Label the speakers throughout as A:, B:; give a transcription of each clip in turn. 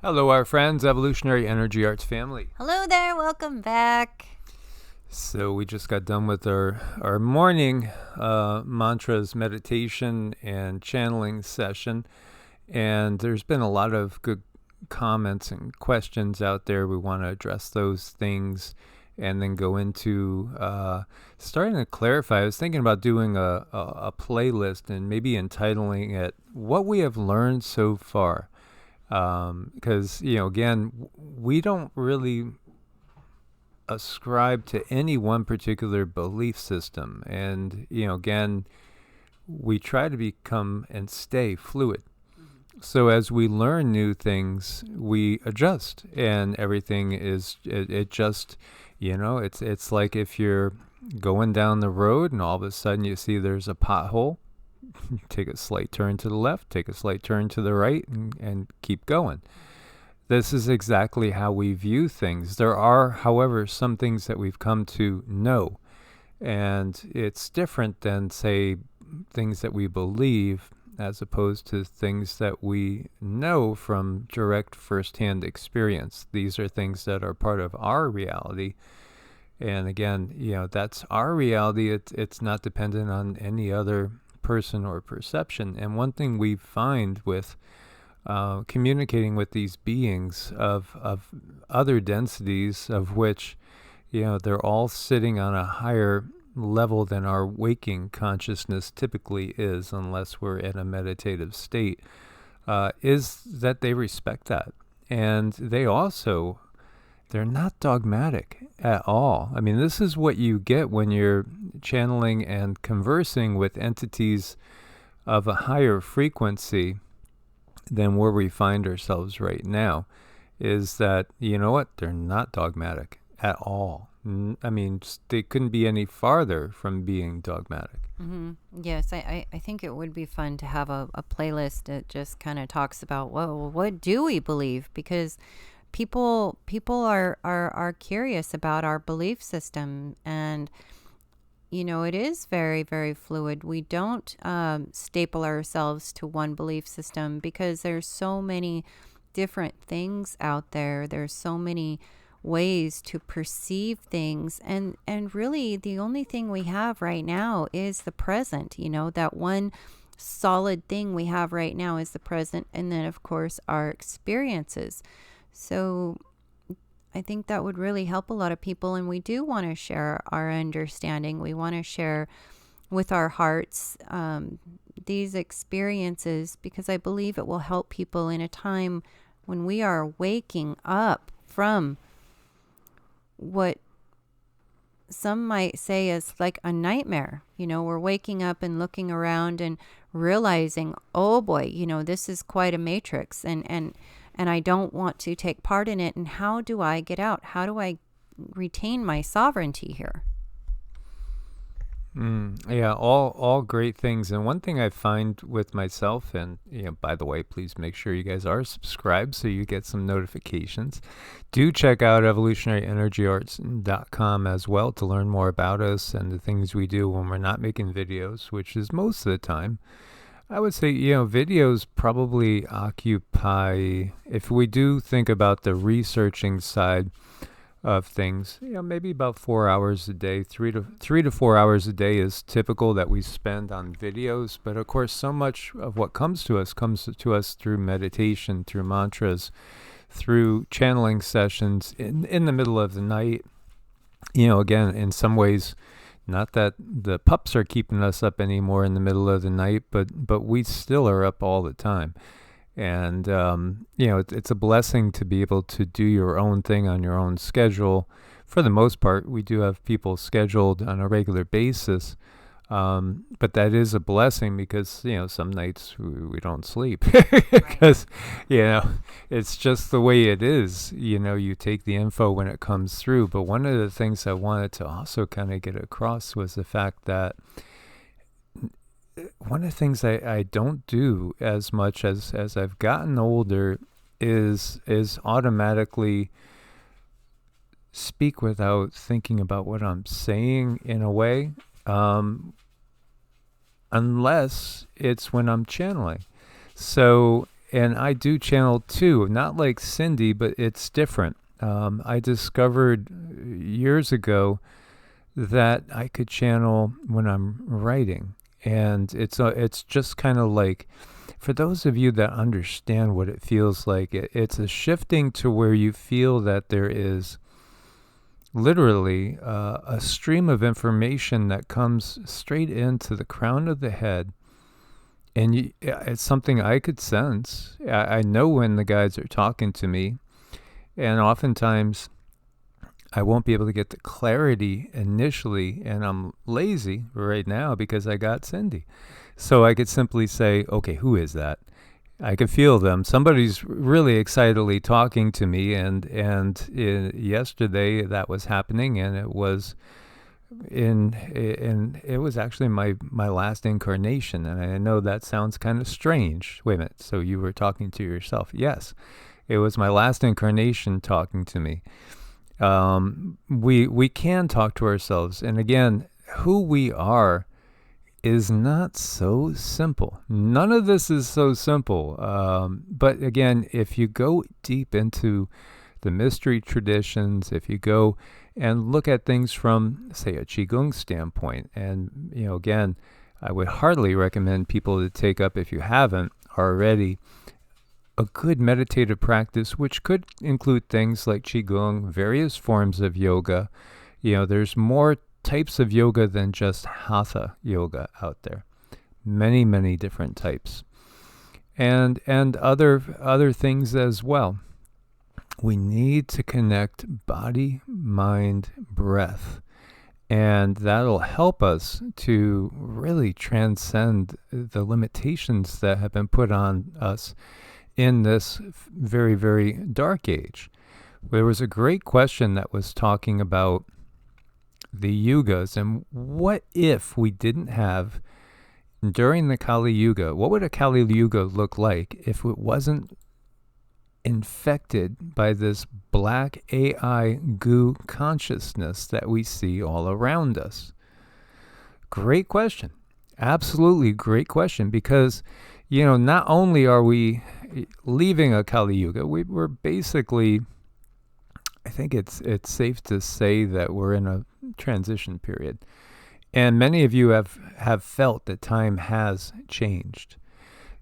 A: Hello, our friends, Evolutionary Energy Arts family.
B: Hello there, welcome back.
A: So we just got done with our morning mantras, meditation, and channeling session. And there's been a lot of good comments and questions out there. We want to address those things and then go into starting to clarify. I was thinking about doing a playlist and maybe entitling it, What We Have Learned So Far. Because, again, we don't really ascribe to any one particular belief system. And, again, we try to become and stay fluid. So as we learn new things, we adjust, and everything is, it just, it's like if you're going down the road and all of a sudden you see there's a pothole. Take a slight turn to the left, take a slight turn to the right, and keep going. This is exactly how we view things. There are, however, some things that we've come to know, and it's different than, say, things that we believe as opposed to things that we know from direct firsthand experience. These are things that are part of our reality. And again, that's our reality. It's not dependent on any other person or perception. And one thing we find with communicating with these beings of other densities, of which they're all sitting on a higher level than our waking consciousness typically is, unless we're in a meditative state, is that they respect that. And they're not dogmatic at all. I mean, this is what you get when you're channeling and conversing with entities of a higher frequency than where we find ourselves right now, is that, they're not dogmatic at all. I mean, they couldn't be any farther from being dogmatic.
B: Mm-hmm. Yes, I think it would be fun to have a playlist that just kind of talks about, well, what do we believe? Because people are curious about our belief system, and it is very, very fluid. We don't staple ourselves to one belief system because there's so many different things out there. There's so many ways to perceive things, and really the only thing we have right now is the present. That one solid thing we have right now is the present, and then of course our experiences. So I think that would really help a lot of people, and we do want to share our understanding. We want to share with our hearts these experiences, because I believe it will help people in a time when we are waking up from what some might say is like a nightmare. We're waking up and looking around and realizing, oh boy, this is quite a matrix, and I don't want to take part in it. And how do I get out? How do I retain my sovereignty here?
A: Yeah, all great things. And one thing I find with myself, and by the way, please make sure you guys are subscribed so you get some notifications. Do check out evolutionaryenergyarts.com as well to learn more about us and the things we do when we're not making videos, which is most of the time. I would say, videos probably occupy, if we do think about the researching side of things, maybe about 4 hours a day. 3 to 4 hours a day is typical that we spend on videos. But of course, so much of what comes to us through meditation, through mantras, through channeling sessions in the middle of the night. Again, in some ways, not that the pups are keeping us up anymore in the middle of the night, but we still are up all the time. And, it's a blessing to be able to do your own thing on your own schedule. For the most part, we do have people scheduled on a regular basis. But that is a blessing because, some nights we don't sleep because, it's just the way it is. You take the info when it comes through. But one of the things I wanted to also kind of get across was the fact that one of the things I don't do as much as I've gotten older is automatically speak without thinking about what I'm saying in a way. Unless it's when I'm channeling. So and I do channel too, not like Cindy, but it's different. I discovered years ago that I could channel when I'm writing. And it's just kind of like, for those of you that understand what it feels like, it's a shifting to where you feel that there is literally a stream of information that comes straight into the crown of the head. And it's something I could sense. I know when the guides are talking to me. And oftentimes I won't be able to get the clarity initially. And I'm lazy right now because I got Cindy. So I could simply say, okay, who is that? I can feel them. Somebody's really excitedly talking to me, and yesterday that was happening, and it was it was actually my last incarnation. And I know that sounds kind of strange. Wait a minute. So you were talking to yourself? Yes, it was my last incarnation talking to me. We can talk to ourselves, and again, who we are is not so simple. None of this is so simple. But again, if you go deep into the mystery traditions, if you go and look at things from, say, a Qigong standpoint, and, again, I would hardly recommend people to take up, if you haven't already, a good meditative practice, which could include things like Qigong, various forms of yoga. There's more types of yoga than just hatha yoga out there. Many, many different types. And other things as well. We need to connect body, mind, breath. And that'll help us to really transcend the limitations that have been put on us in this very, very dark age. There was a great question that was talking about the Yugas, and what if we didn't have, during the Kali Yuga, what would a Kali Yuga look like if it wasn't infected by this black AI goo consciousness that we see all around us? Great question. Absolutely great question, because, not only are we leaving a Kali Yuga, we're basically, I think it's safe to say that we're in a transition period. And many of you have felt that time has changed.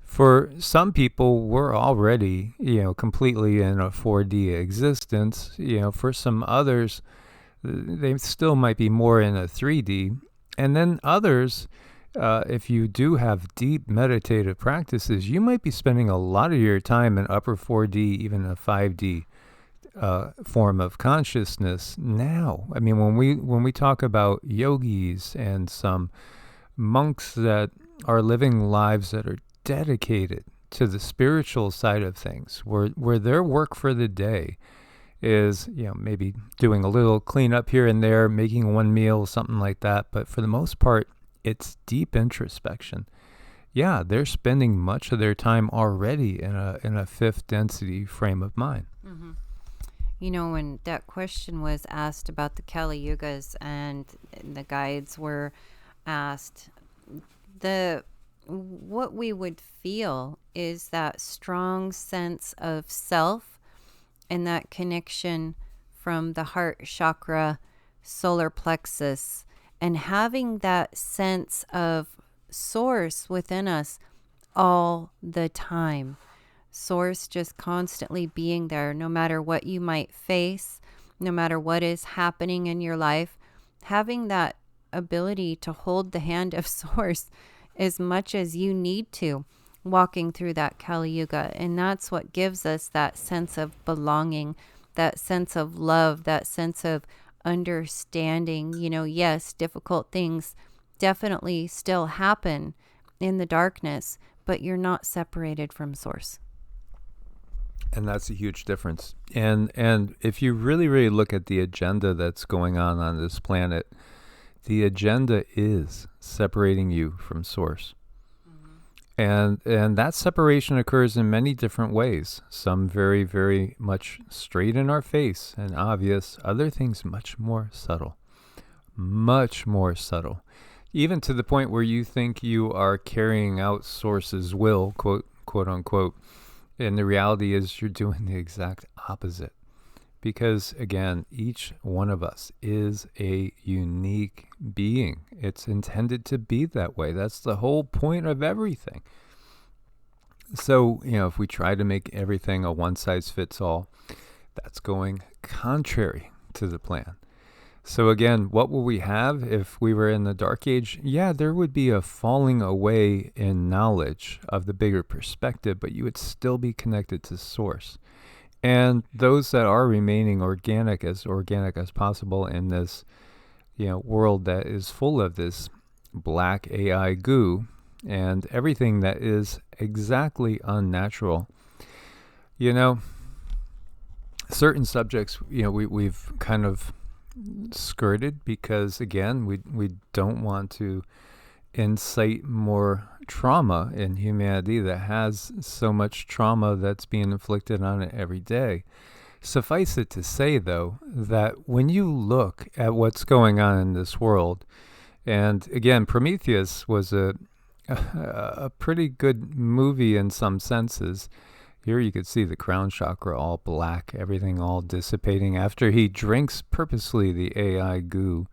A: For some people, we're already, completely in a 4D existence. For some others, they still might be more in a 3D. And then others, if you do have deep meditative practices, you might be spending a lot of your time in upper 4D, even a 5D form of consciousness now. I mean, when we talk about yogis and some monks that are living lives that are dedicated to the spiritual side of things, where their work for the day is, maybe doing a little cleanup here and there, making one meal, something like that. But for the most part, it's deep introspection. Yeah, they're spending much of their time already in a fifth density frame of mind.
B: Mm-hmm. When that question was asked about the Kali Yugas and the guides were asked, what we would feel is that strong sense of self and that connection from the heart chakra, solar plexus, and having that sense of source within us all the time. Source just constantly being there, no matter what you might face, no matter what is happening in your life. Having that ability to hold the hand of source as much as you need to, walking through that Kali Yuga. And that's what gives us that sense of belonging, that sense of love, that sense of understanding. Yes, difficult things definitely still happen in the darkness, but you're not separated from source.
A: And that's a huge difference. And if you really, really look at the agenda that's going on this planet, the agenda is separating you from source. Mm-hmm. And that separation occurs in many different ways. Some very, very much straight in our face and obvious. Other things much more subtle. Much more subtle. Even to the point where you think you are carrying out source's will, quote unquote, And the reality is you're doing the exact opposite. Because again, each one of us is a unique being. It's intended to be that way. That's the whole point of everything. So, if we try to make everything a one size fits all, that's going contrary to the plan. So again, what will we have if we were in the Dark Age? Yeah, there would be a falling away in knowledge of the bigger perspective, but you would still be connected to Source. And those that are remaining organic as possible in this, world that is full of this black AI goo and everything that is exactly unnatural. Certain subjects, we've kind of skirted because, again, we don't want to incite more trauma in humanity that has so much trauma that's being inflicted on it every day. Suffice it to say, though, that when you look at what's going on in this world, and again, Prometheus was a pretty good movie in some senses. Here you could see the crown chakra all black, everything all dissipating after he drinks purposely the AI goo.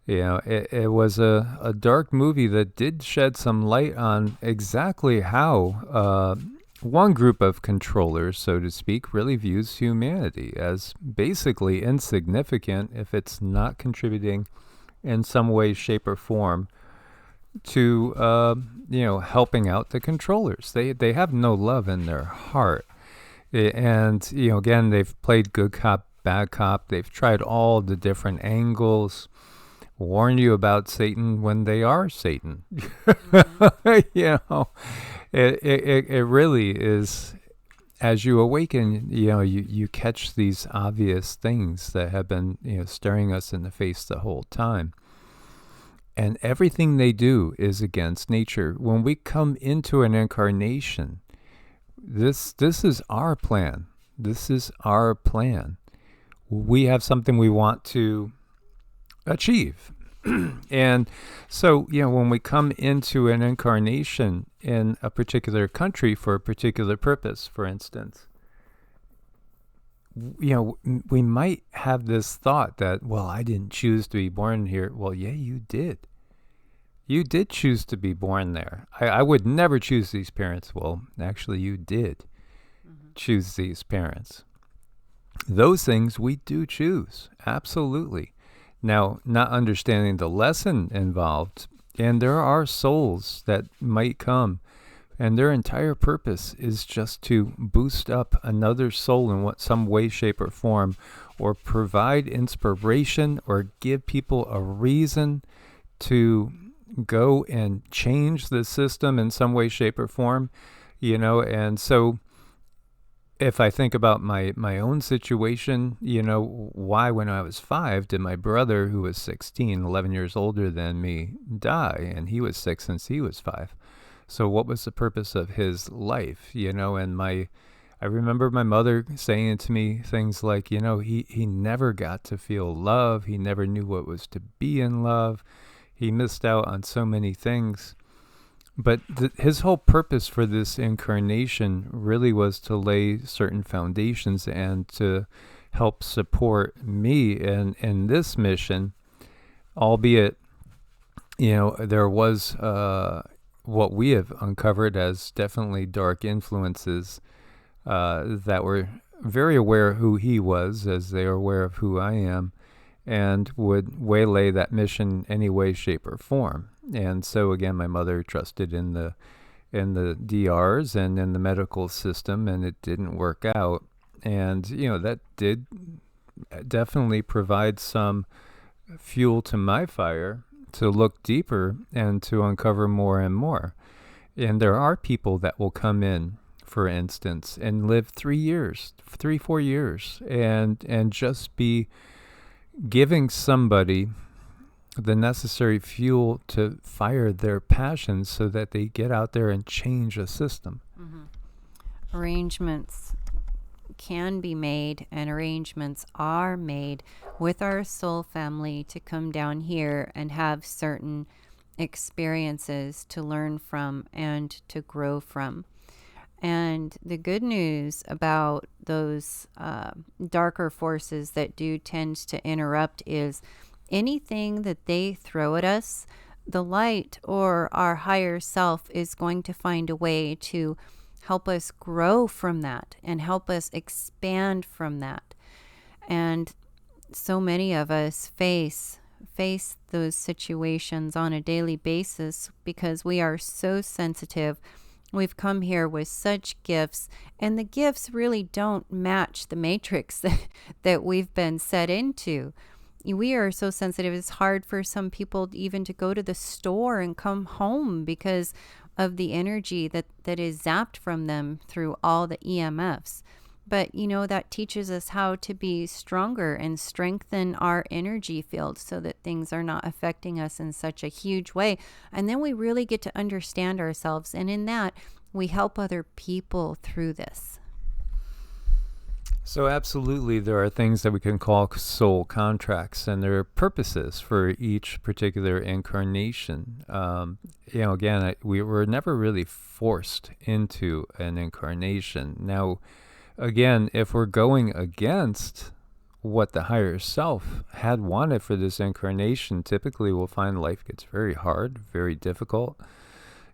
A: It was a dark movie that did shed some light on exactly how one group of controllers, so to speak, really views humanity as basically insignificant if it's not contributing in some way, shape, or form to helping out the controllers. They have no love in their heart. And again, they've played good cop, bad cop. They've tried all the different angles, warn you about Satan when they are Satan. It really is. As you awaken, you catch these obvious things that have been staring us in the face the whole time. And everything they do is against nature. When we come into an incarnation, this is our plan. This is our plan. We have something we want to achieve. And so, when we come into an incarnation in a particular country for a particular purpose, for instance, we might have this thought that, well, I didn't choose to be born here. Well, yeah, you did. You did choose to be born there. I would never choose these parents. Well, actually, you did choose these parents. Those things we do choose. Absolutely. Now, not understanding the lesson involved, and there are souls that might come, and their entire purpose is just to boost up another soul in some way, shape, or form, or provide inspiration, or give people a reason to go and change the system in some way, shape, or form, and so if I think about my own situation, why when I was 5 did my brother, who was 16, 11 years older than me, die? And he was sick since he was 5. So what was the purpose of his life? And I remember my mother saying to me things like, he never got to feel love. He never knew what it was to be in love. He missed out on so many things. But his whole purpose for this incarnation really was to lay certain foundations and to help support me in this mission, albeit, there was what we have uncovered as definitely dark influences that were very aware of who he was, as they are aware of who I am, and would waylay that mission any way, shape, or form. And so again, my mother trusted in the DRs and in the medical system, and it didn't work out. And that did definitely provide some fuel to my fire to look deeper and to uncover more and more. And there are people that will come in, for instance, and live 4 years, and just be giving somebody the necessary fuel to fire their passions so that they get out there and change a system.
B: Arrangements can be made, and arrangements are made with our soul family to come down here and have certain experiences to learn from and to grow from. And the good news about those darker forces that do tend to interrupt is anything that they throw at us, the light or our higher self is going to find a way to help us grow from that and help us expand from that. And so many of us face those situations on a daily basis because we are so sensitive. We've come here with such gifts, and the gifts really don't match the matrix that we've been set into. We are so sensitive. It's hard for some people even to go to the store and come home because of the energy that is zapped from them through all the EMFs. But, that teaches us how to be stronger and strengthen our energy field so that things are not affecting us in such a huge way. And then we really get to understand ourselves. And in that, we help other people through this.
A: So absolutely, there are things that we can call soul contracts, and there are purposes for each particular incarnation. Again, we were never really forced into an incarnation. Now, again, if we're going against what the higher self had wanted for this incarnation, typically we'll find life gets very hard, very difficult.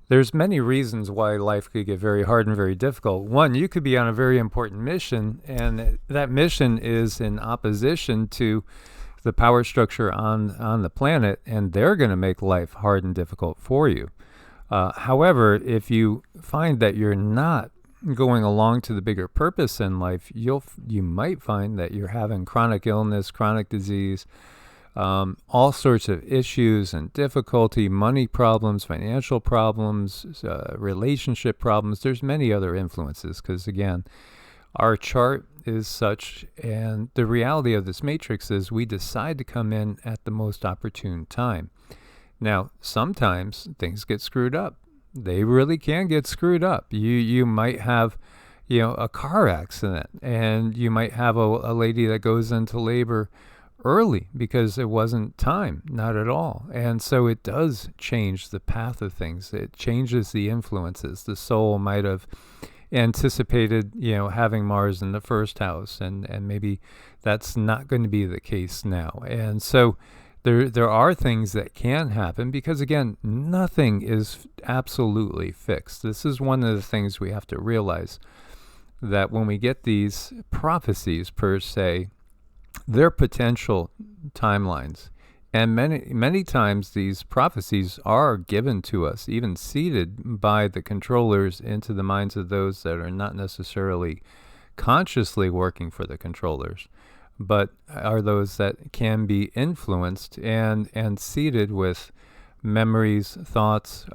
A: There's many reasons why life could get very hard and very difficult. One, you could be on a very important mission, and that mission is in opposition to the power structure on the planet, and they're going to make life hard and difficult for you. However, if you find that you're not going along to the bigger purpose in life, you might find that you're having chronic illness, chronic disease, all sorts of issues and difficulty, money problems, financial problems, relationship problems. There's many other influences because, again, our chart is such, and the reality of this matrix is we decide to come in at the most opportune time. Now, sometimes things get screwed up. They really can get screwed up. You might have, a car accident, and you might have a lady that goes into labor early because it wasn't time, not at all. And so it does change the path of things. It changes the influences. The soul might have anticipated, having Mars in the first house, and maybe that's not going to be the case now. And so there are things that can happen because, again, nothing is absolutely fixed. This is one of the things we have to realize, that when we get these prophecies per se, they're potential timelines. And many times these prophecies are given to us, even seeded by the controllers into the minds of those that are not necessarily consciously working for the controllers, but are those that can be influenced and seeded with memories, thoughts,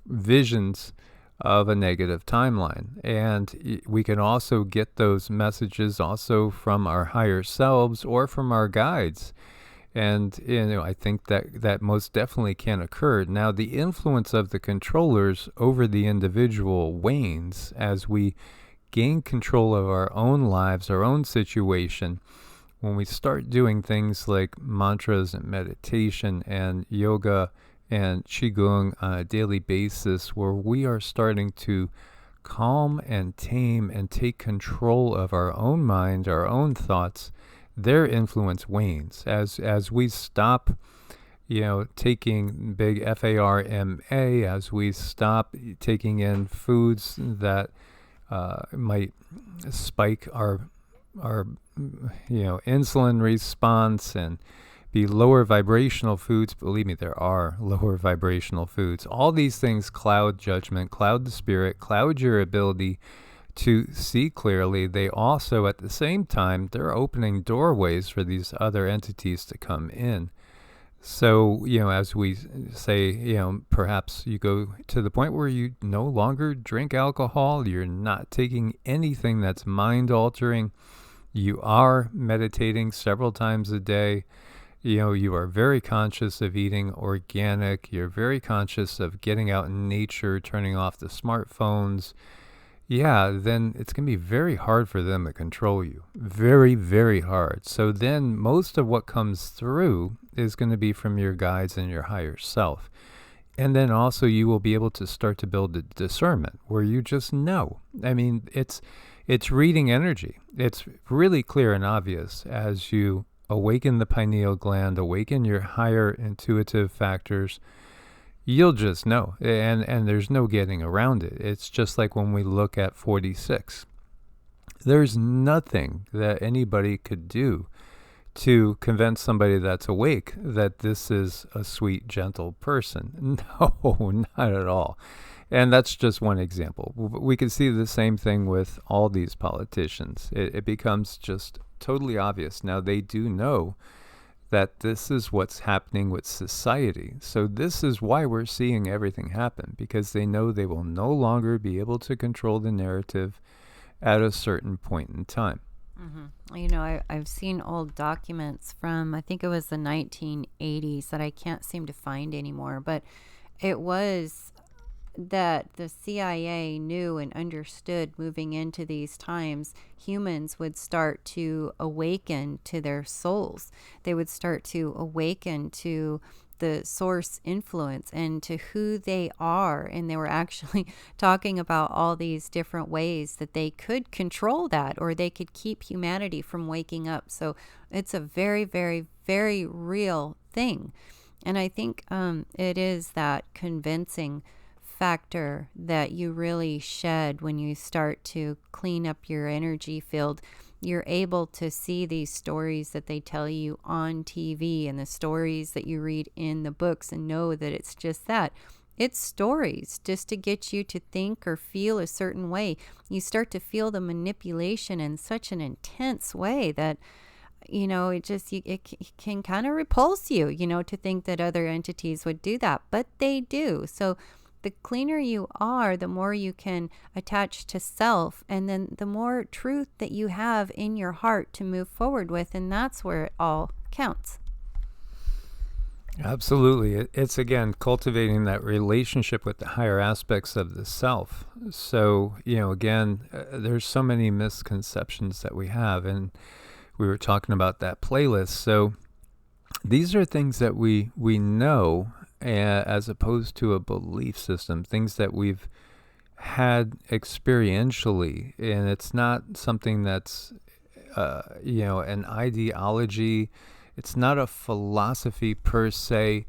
A: visions of a negative timeline. And we can also get those messages also from our higher selves or from our guides. And, I think that most definitely can occur. Now, the influence of the controllers over the individual wanes as we gain control of our own lives, our own situation. When we start doing things like mantras and meditation and yoga and Qigong on a daily basis, where we are starting to calm and tame and take control of our own mind, our own thoughts, their influence wanes. As we stop, taking big pharma, as we stop taking in foods that might spike our insulin response and be lower vibrational foods. Believe me, there are lower vibrational foods. All these things cloud judgment, cloud the spirit, cloud your ability to see clearly. They also, at the same time, they're opening doorways for these other entities to come in. So, as we say, perhaps you go to the point where you no longer drink alcohol, you're not taking anything that's mind-altering, you are meditating several times a day, you are very conscious of eating organic, you're very conscious of getting out in nature, turning off the smartphones, then it's going to be very hard for them to control you. Very, very hard. So then most of what comes through is going to be from your guides and your higher self. And then also you will be able to start to build a discernment where you just know. I mean, it's reading energy. It's really clear and obvious as you awaken the pineal gland, awaken your higher intuitive factors. You'll just know, and there's no getting around it. It's just like when we look at 46. There's nothing that anybody could do to convince somebody that's awake that this is a sweet, gentle person. No, not at all. And that's just one example. We can see the same thing with all these politicians. It becomes just totally obvious. Now, they do know that this is what's happening with society. So this is why we're seeing everything happen, because they know they will no longer be able to control the narrative at a certain point in time.
B: Mm-hmm. You know, I've seen old documents from, I think it was the 1980s that I can't seem to find anymore, but it was that the CIA knew and understood moving into these times, humans would start to awaken to their souls. They would start to awaken to the source influence and to who they are. And they were actually talking about all these different ways that they could control that, or they could keep humanity from waking up. So it's a very, very, very real thing. And I think it is that convincing factor that you really shed when you start to clean up your energy field. You're able to see these stories that they tell you on TV and the stories that you read in the books and know that it's just that. It's stories just to get you to think or feel a certain way. You start to feel the manipulation in such an intense way that, you know, it can kind of repulse you, you know, to think that other entities would do that, but they do. So the cleaner you are, the more you can attach to self, and then the more truth that you have in your heart to move forward with, and that's where it all counts.
A: Absolutely. It's, again, cultivating that relationship with the higher aspects of the self. So, you know, again, there's so many misconceptions that we have, and we were talking about that playlist. So these are things that we know, as opposed to a belief system, things that we've had experientially, and it's not something that's, you know, an ideology. It's not a philosophy per se.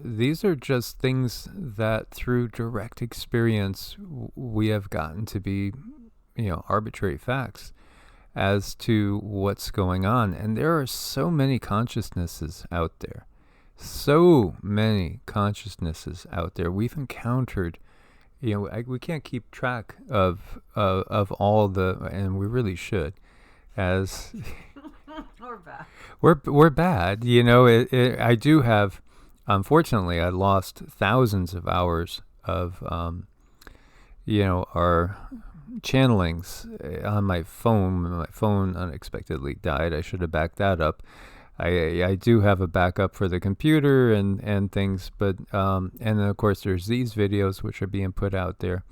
A: These are just things that through direct experience we have gotten to be, you know, arbitrary facts as to what's going on. And there are so many consciousnesses out there. So many consciousnesses out there. We've encountered, you know, we can't keep track of all the, and we really should, as
B: We're bad.
A: We're bad. You know, I do have, unfortunately, I lost thousands of hours of, you know, our channelings on my phone. My phone unexpectedly died. I should have backed that up. I do have a backup for the computer and things, but and then of course there's these videos which are being put out there,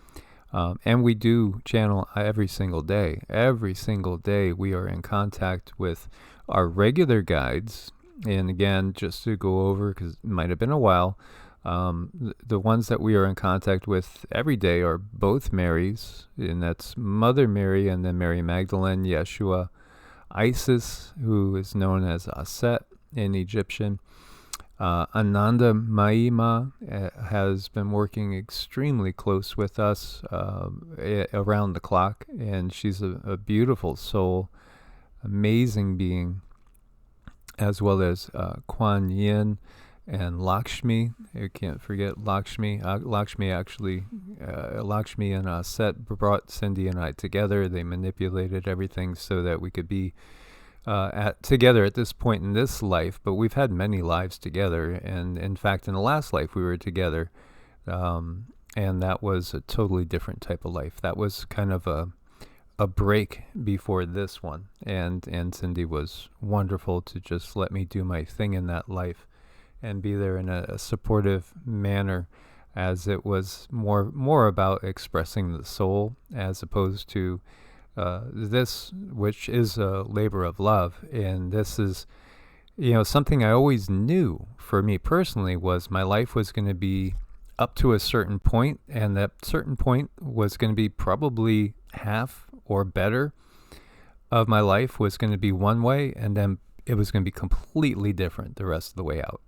A: and we do channel every single day. Every single day we are in contact with our regular guides, and again, just to go over, because it might have been a while, the ones that we are in contact with every day are both Marys, and that's Mother Mary and then Mary Magdalene, Yeshua, Isis, who is known as Aset in Egyptian. Ananda Maima has been working extremely close with us around the clock, and she's a beautiful soul, amazing being, as well as Kuan Yin and Lakshmi. I can't forget Lakshmi. Lakshmi actually, Lakshmi and Aset brought Cindy and I together. They manipulated everything so that we could be together at this point in this life. But we've had many lives together, and in fact, in the last life we were together, and that was a totally different type of life. That was kind of a break before this one, and Cindy was wonderful to just let me do my thing in that life and be there in a supportive manner, as it was more about expressing the soul as opposed to this, which is a labor of love. And this is, something I always knew for me personally was my life was going to be up to a certain point, and that certain point was going to be probably half or better of my life was going to be one way, and then it was going to be completely different the rest of the way out.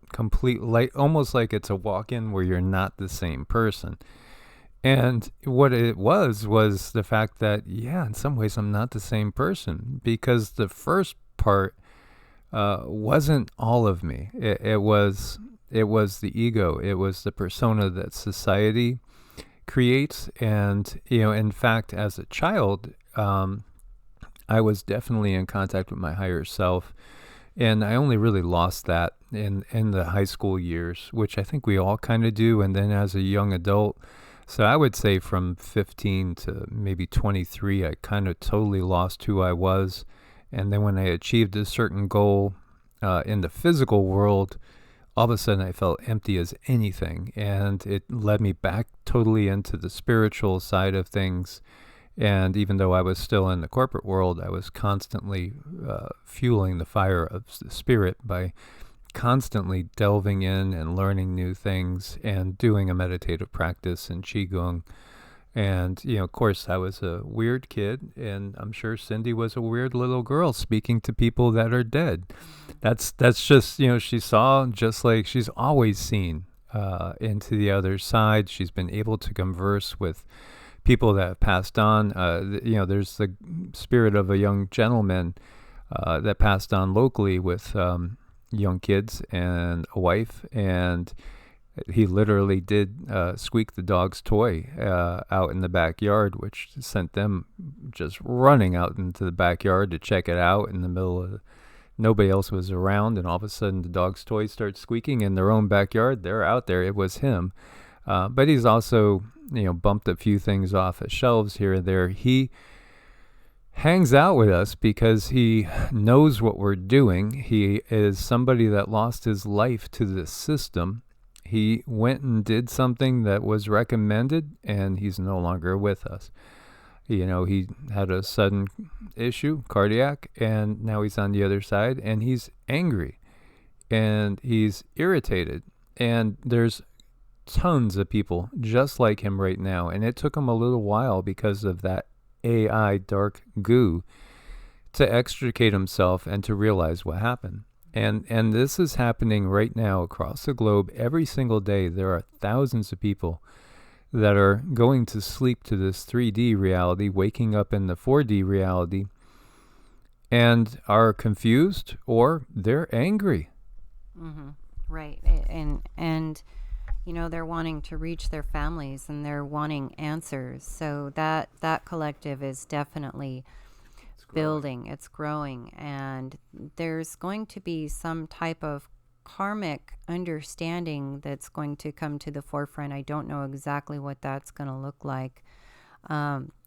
A: Almost like it's a walk-in where you're not the same person. And what it was the fact that, yeah, in some ways I'm not the same person, because the first part wasn't all of me. It was the ego. It was the persona that society creates. And, in fact, as a child, I was definitely in contact with my higher self. And I only really lost that in the high school years, which I think we all kind of do. And then as a young adult, so I would say from 15 to maybe 23, I kind of totally lost who I was. And then when I achieved a certain goal in the physical world, all of a sudden I felt empty as anything. And it led me back totally into the spiritual side of things. And even though I was still in the corporate world, I was constantly fueling the fire of the spirit by constantly delving in and learning new things and doing a meditative practice in Qigong. And, of course, I was a weird kid, and I'm sure Cindy was a weird little girl speaking to people that are dead. That's just, she saw, just like she's always seen into the other side. She's been able to converse with people that have passed on. There's the spirit of a young gentleman that passed on locally with young kids and a wife, and he literally did squeak the dog's toy out in the backyard, which sent them just running out into the backyard to check it out in the middle of nobody else was around, and all of a sudden the dog's toy starts squeaking in their own backyard. They're out there. It was him. But he's also, bumped a few things off of shelves here and there. He hangs out with us because he knows what we're doing. He is somebody that lost his life to this system. He went and did something that was recommended, and he's no longer with us. He had a sudden issue, cardiac, and now he's on the other side, and he's angry, and he's irritated, and there's tons of people just like him right now, and it took him a little while because of that AI dark goo to extricate himself and to realize what happened. And this is happening right now across the globe. Every single day there are thousands of people that are going to sleep to this 3D reality, waking up in the 4D reality, and are confused or they're angry.
B: Mm-hmm. Right. And they're wanting to reach their families, and they're wanting answers. So that collective is definitely building. It's growing, and there's going to be some type of karmic understanding that's going to come to the forefront. I don't know exactly what that's going to look like.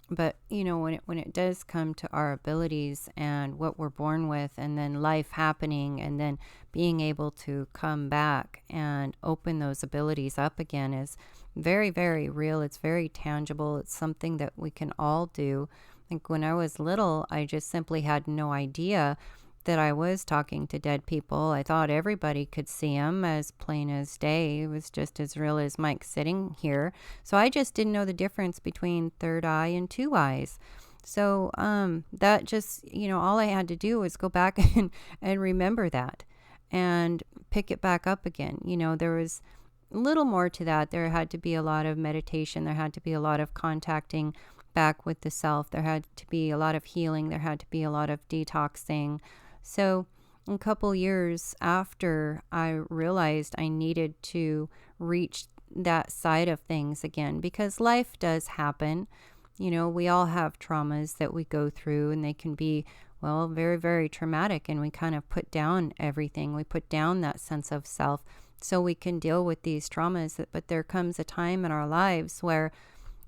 B: But when it does come to our abilities and what we're born with, and then life happening, and then being able to come back and open those abilities up again is very, very real. It's very tangible. It's something that we can all do. I think when I was little, I just simply had no idea that I was talking to dead people. I thought everybody could see them as plain as day. It was just as real as Mike sitting here. So I just didn't know the difference between third eye and two eyes. So that just, all I had to do was go back and remember that and pick it back up again. There was a little more to that. There had to be a lot of meditation. There had to be a lot of contacting back with the self. There had to be a lot of healing. There had to be a lot of detoxing. So a couple years after I realized I needed to reach that side of things again, because life does happen. We all have traumas that we go through, and they can be, very, very traumatic. And we kind of put down everything. We put down that sense of self so we can deal with these traumas. But there comes a time in our lives where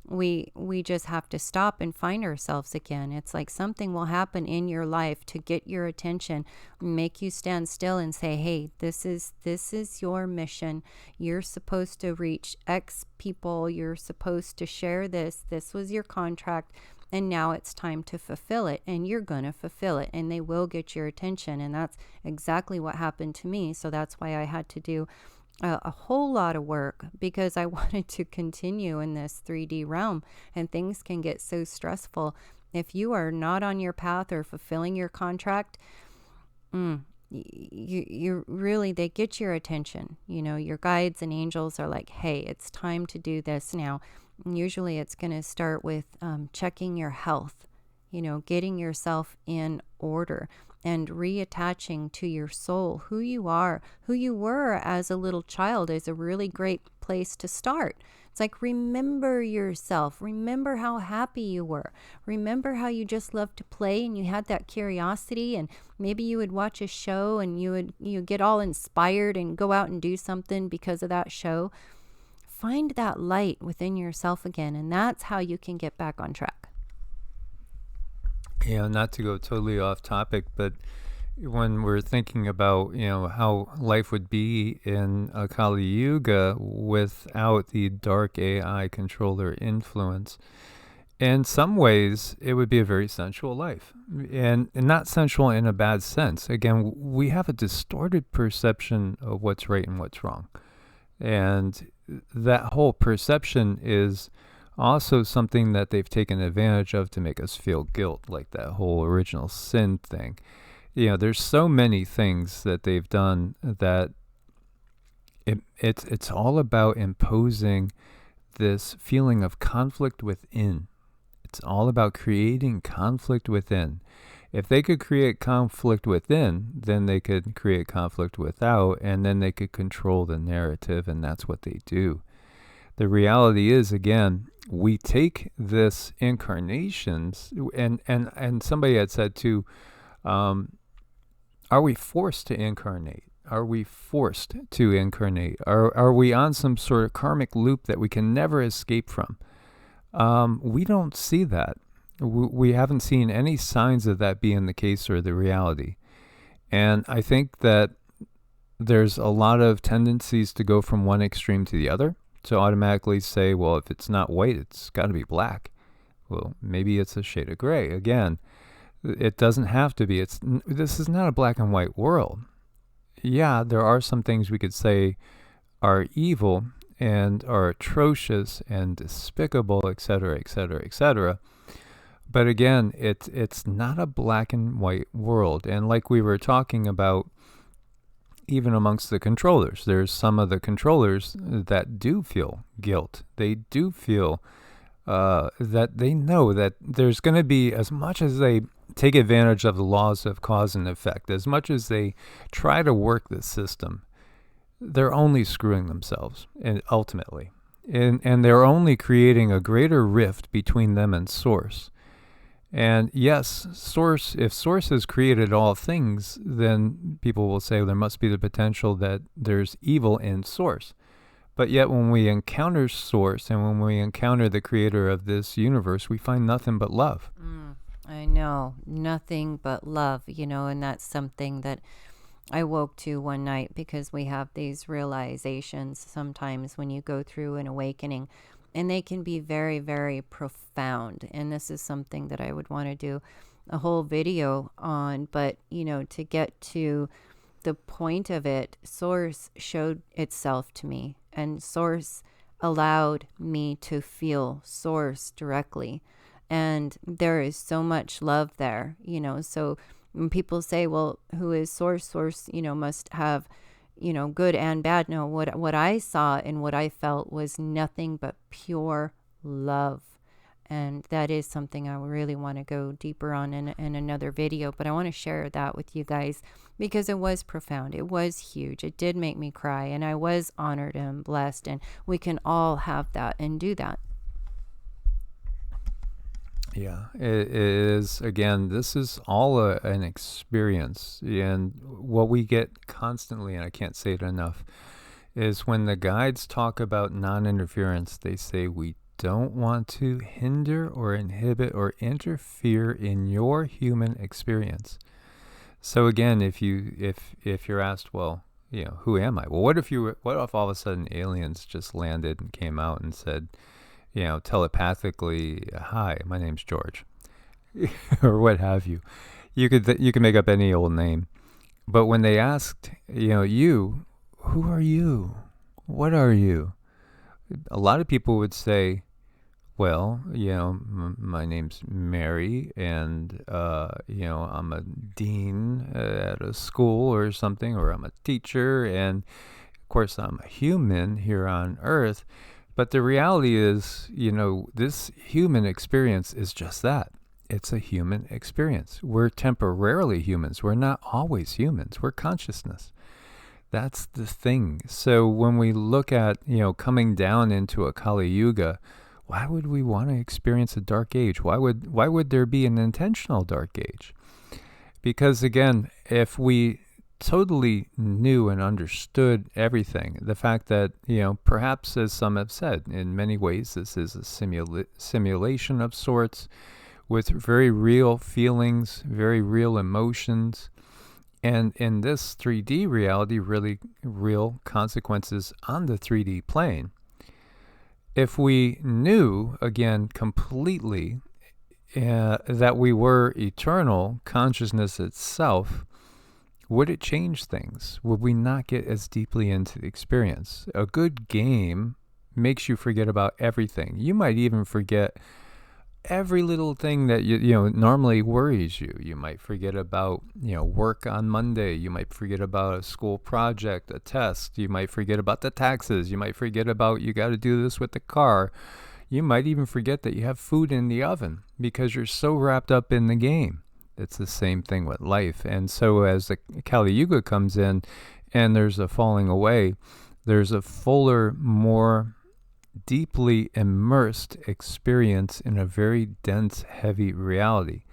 B: we just have to stop and find ourselves again. It's like something will happen in your life to get your attention, make you stand still and say, hey, this is your mission. You're supposed to reach X people. You're supposed to share this. This was your contract. and now it's time to fulfill it, and you're going to fulfill it, and they will get your attention. And that's exactly what happened to me. So that's why I had to do a whole lot of work, because I wanted to continue in this 3D realm, and things can get so stressful. If you are not on your path or fulfilling your contract, you really, they get your attention. Your guides and angels are like, hey, it's time to do this now. And usually it's going to start with checking your health, getting yourself in order and reattaching to your soul. Who you are, who you were as a little child is a really great place to start. It's like, remember yourself. Remember how happy you were. Remember how you just loved to play and you had that curiosity, and maybe you would watch a show and you get all inspired and go out and do something because of that show. Find that light within yourself again, and that's how you can get back on track.
A: Yeah, not to go totally off topic, but when we're thinking about, how life would be in a Kali Yuga without the dark AI controller influence, in some ways, it would be a very sensual life. And not sensual in a bad sense. Again, we have a distorted perception of what's right and what's wrong. And that whole perception is also something that they've taken advantage of to make us feel guilt, like that whole original sin thing. There's so many things that they've done that it's all about imposing this feeling of conflict within. It's all about creating conflict within. If they could create conflict within, then they could create conflict without, and then they could control the narrative, and that's what they do. The reality is, again, we take this incarnations, and somebody had said too, are we forced to incarnate? Are we forced to incarnate? Are we on some sort of karmic loop that we can never escape from? We don't see that. We haven't seen any signs of that being the case or the reality. And I think that there's a lot of tendencies to go from one extreme to the other, to automatically say, well, if it's not white, it's got to be black. Well, maybe it's a shade of gray. Again, it doesn't have to be. This is not a black and white world. Yeah, there are some things we could say are evil and are atrocious and despicable, etc., etc., etc. But again, it's not a black and white world. And like we were talking about, even amongst the controllers, there's some of the controllers that do feel guilt. They do feel that they know that there's going to be, as much as they take advantage of the laws of cause and effect, as much as they try to work the system, they're only screwing themselves, and ultimately. And they're only creating a greater rift between them and Source. And yes, if Source has created all things, then people will say there must be the potential that there's evil in Source. But yet when we encounter Source and when we encounter the creator of this universe, we find nothing but love.
B: I know, nothing but love, and that's something that I woke to one night, because we have these realizations sometimes when you go through an awakening, and they can be very, very profound. And this is something that I would want to do a whole video on. But, to get to the point of it, Source showed itself to me, and Source allowed me to feel Source directly. And there is so much love there, so when people say, well, who is Source? Source, must have, good and bad. No, what I saw and what I felt was nothing but pure love. And that is something I really want to go deeper on in another video. But I want to share that with you guys, because it was profound. It was huge. It did make me cry, and I was honored and blessed. And we can all have that and do that.
A: Yeah, it is. Again, this is all an experience. And what we get constantly, and I can't say it enough, is when the guides talk about non-interference, they say we don't want to hinder or inhibit or interfere in your human experience. So again, if you're asked, well, who am I? Well, what if all of a sudden aliens just landed and came out and said, telepathically, hi, my name's George. or what have you. You could make up any old name. But when they asked, you, who are you? What are you? A lot of people would say, well, my name's Mary, and, I'm a dean at a school or something, or I'm a teacher, and of course I'm a human here on Earth. But the reality is, this human experience is just that. It's a human experience. We're temporarily humans. We're not always humans. We're consciousness. That's the thing. So when we look at, coming down into a Kali Yuga, why would we want to experience a dark age? Why would there be an intentional dark age? Because again, if we totally knew and understood everything, the fact that, perhaps as some have said, in many ways this is a simulation of sorts with very real feelings, very real emotions, and in this 3D reality, really real consequences on the 3D plane. If we knew, again, completely that we were eternal consciousness itself, would it change things? Would we not get as deeply into the experience? A good game makes you forget about everything. You might even forget every little thing that normally worries you. You might forget about work on Monday. You might forget about a school project, a test. You might forget about the taxes. You might forget about you got to do this with the car. You might even forget that you have food in the oven because you're so wrapped up in the game. It's the same thing with life. And so as the Kali Yuga comes in and there's a falling away, there's a fuller, more deeply immersed experience in a very dense, heavy reality.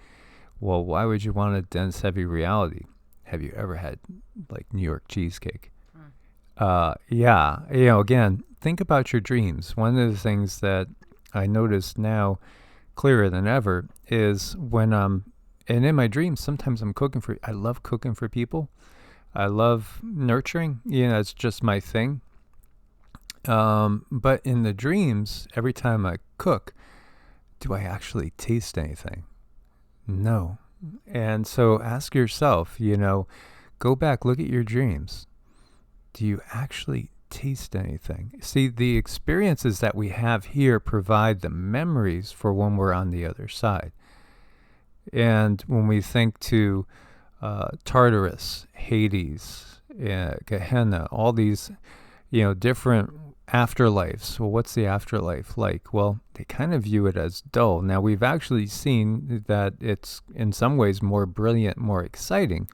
A: Well, why would you want a dense, heavy reality? Have you ever had like New York cheesecake? Yeah. Again, think about your dreams. One of the things that I notice now clearer than ever is when and in my dreams, sometimes I'm I love cooking for people. I love nurturing. It's just my thing. But in the dreams, every time I cook, do I actually taste anything? No. And so ask yourself, go back, look at your dreams. Do you actually taste anything? See, the experiences that we have here provide the memories for when we're on the other side. And when we think to Tartarus, Hades, Gehenna, all these, different afterlives. Well, what's the afterlife like? Well, they kind of view it as dull. Now, we've actually seen that it's in some ways more brilliant, more exciting.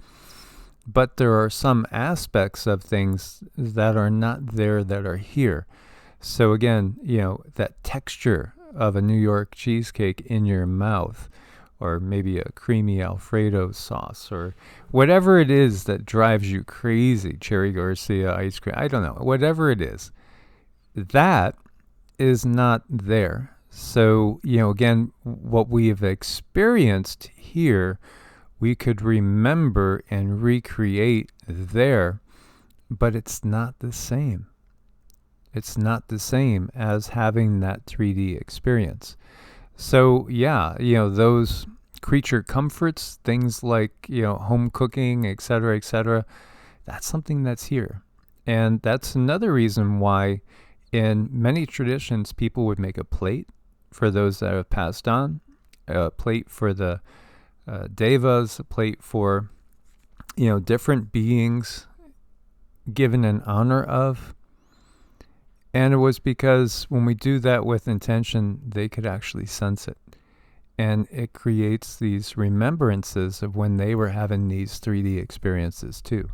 A: But there are some aspects of things that are not there that are here. So again, that texture of a New York cheesecake in your mouth, or maybe a creamy Alfredo sauce, or whatever it is that drives you crazy, Cherry Garcia ice cream, I don't know, whatever it is, that is not there. So, again, what we have experienced here, we could remember and recreate there, but it's not the same. It's not the same as having that 3D experience. So, yeah, those creature comforts, things like, home cooking, etc., that's something that's here. And that's another reason why in many traditions, people would make a plate for those that have passed on, a plate for the devas, a plate for, different beings given an honor of. And it was because when we do that with intention, they could actually sense it. And it creates these remembrances of when they were having these 3D experiences too.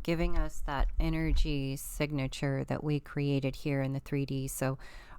B: Giving us that energy signature that we created here in the 3D. So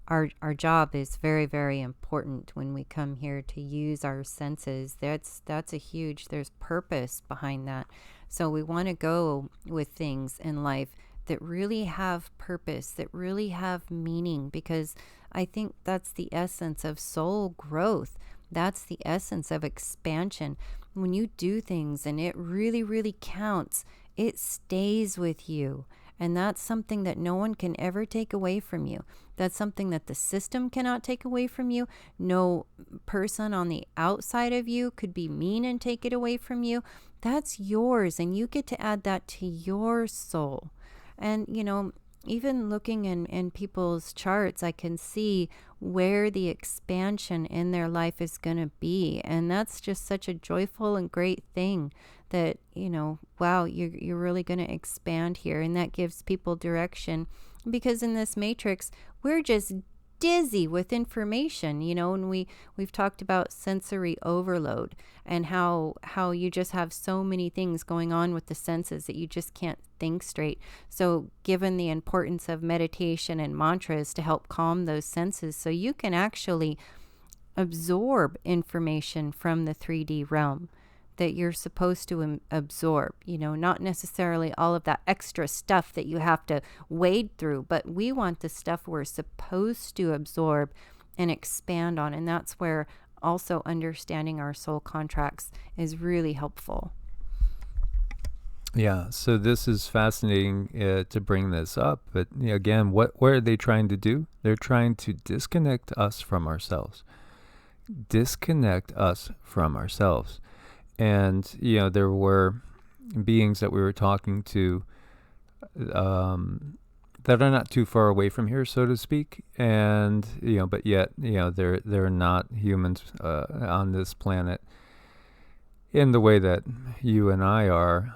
B: our job is very, very important when we come here to use our senses. That's a huge, there's purpose behind that. So we want to go with things in life that really have purpose, that really have meaning, because I think that's the essence of soul growth. That's the essence of expansion. When you do things and it really, really counts, it stays with you. And that's something that no one can ever take away from you. That's something that the system cannot take away from you. No person on the outside of you could be mean and take it away from you. That's yours, and you get to add that to your soul. And, even looking in people's charts, I can see where the expansion in their life is going to be. And that's just such a joyful and great thing that, wow, you're really going to expand here. And that gives people direction, because in this matrix, we're just dizzy with information, and we've talked about sensory overload and how you just have so many things going on with the senses that you just can't think straight. So given the importance of meditation and mantras to help calm those senses, so you can actually absorb information from the 3D realm that you're supposed to absorb, not necessarily all of that extra stuff that you have to wade through, but we want the stuff we're supposed to absorb and expand on. And that's where also understanding our soul contracts is really helpful.
A: Yeah, so this is fascinating to bring this up. But again, what are they trying to do? They're trying to disconnect us from ourselves. Disconnect us from ourselves. And, there were beings that we were talking to that are not too far away from here, so to speak. And, but yet, they're not humans on this planet in the way that you and I are.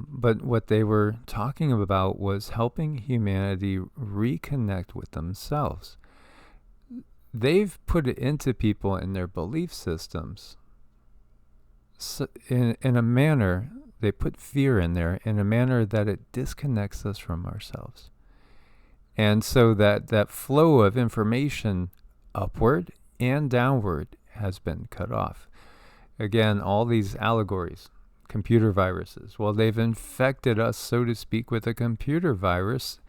A: But what they were talking about was helping humanity reconnect with themselves. They've put it into people in their belief systems. So in a manner, they put fear in there in a manner that it disconnects us from ourselves. And so that flow of information upward and downward has been cut off. Again, all these allegories, computer viruses, well, they've infected us, so to speak, with a computer virus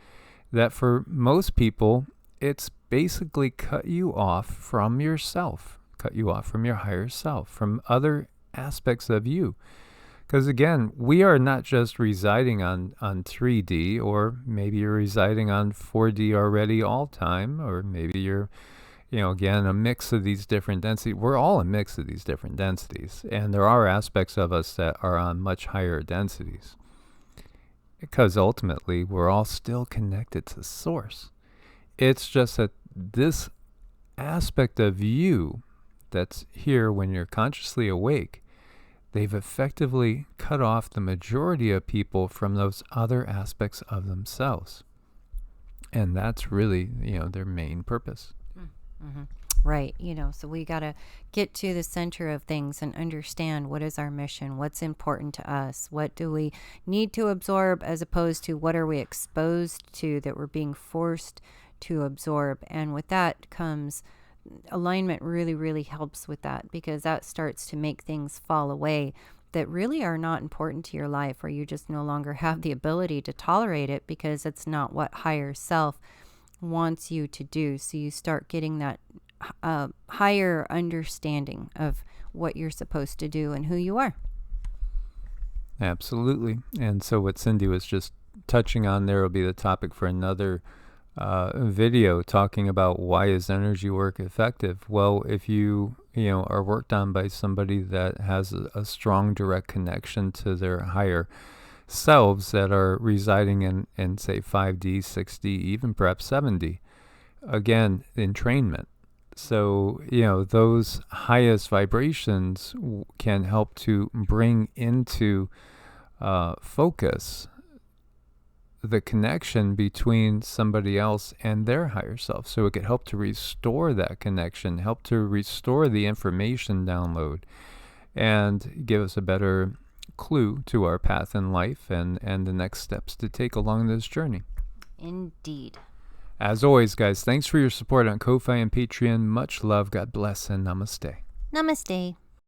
A: that for most people, it's basically cut you off from yourself, cut you off from your higher self, from other aspects of you. Because again, we are not just residing on 3D, or maybe you're residing on 4D already all time, or maybe you're, again, a mix of these different densities. We're all a mix of these different densities. And there are aspects of us that are on much higher densities. Because ultimately, we're all still connected to Source. It's just that this aspect of you that's here when you're consciously awake, they've effectively cut off the majority of people from those other aspects of themselves. And that's really, their main purpose.
B: Mm-hmm. Right. So we got to get to the center of things and understand what is our mission, what's important to us, what do we need to absorb, as opposed to what are we exposed to that we're being forced to absorb. And with that comes alignment. Really, really helps with that, because that starts to make things fall away that really are not important to your life, or you just no longer have the ability to tolerate it because it's not what higher self wants you to do. So you start getting that higher understanding of what you're supposed to do and who you are.
A: Absolutely. And so what Cindy was just touching on there will be the topic for another video, talking about why is energy work effective. Well, if you are worked on by somebody that has a strong direct connection to their higher selves that are residing in say 5D, 6D, even perhaps 7D, again, entrainment. So those highest vibrations can help to bring into focus the connection between somebody else and their higher self. So it could help to restore that connection, help to restore the information download, and give us a better clue to our path in life and the next steps to take along this journey.
B: Indeed.
A: As always, guys, thanks for your support on Ko-Fi and Patreon. Much love, God bless, and namaste.
B: Namaste.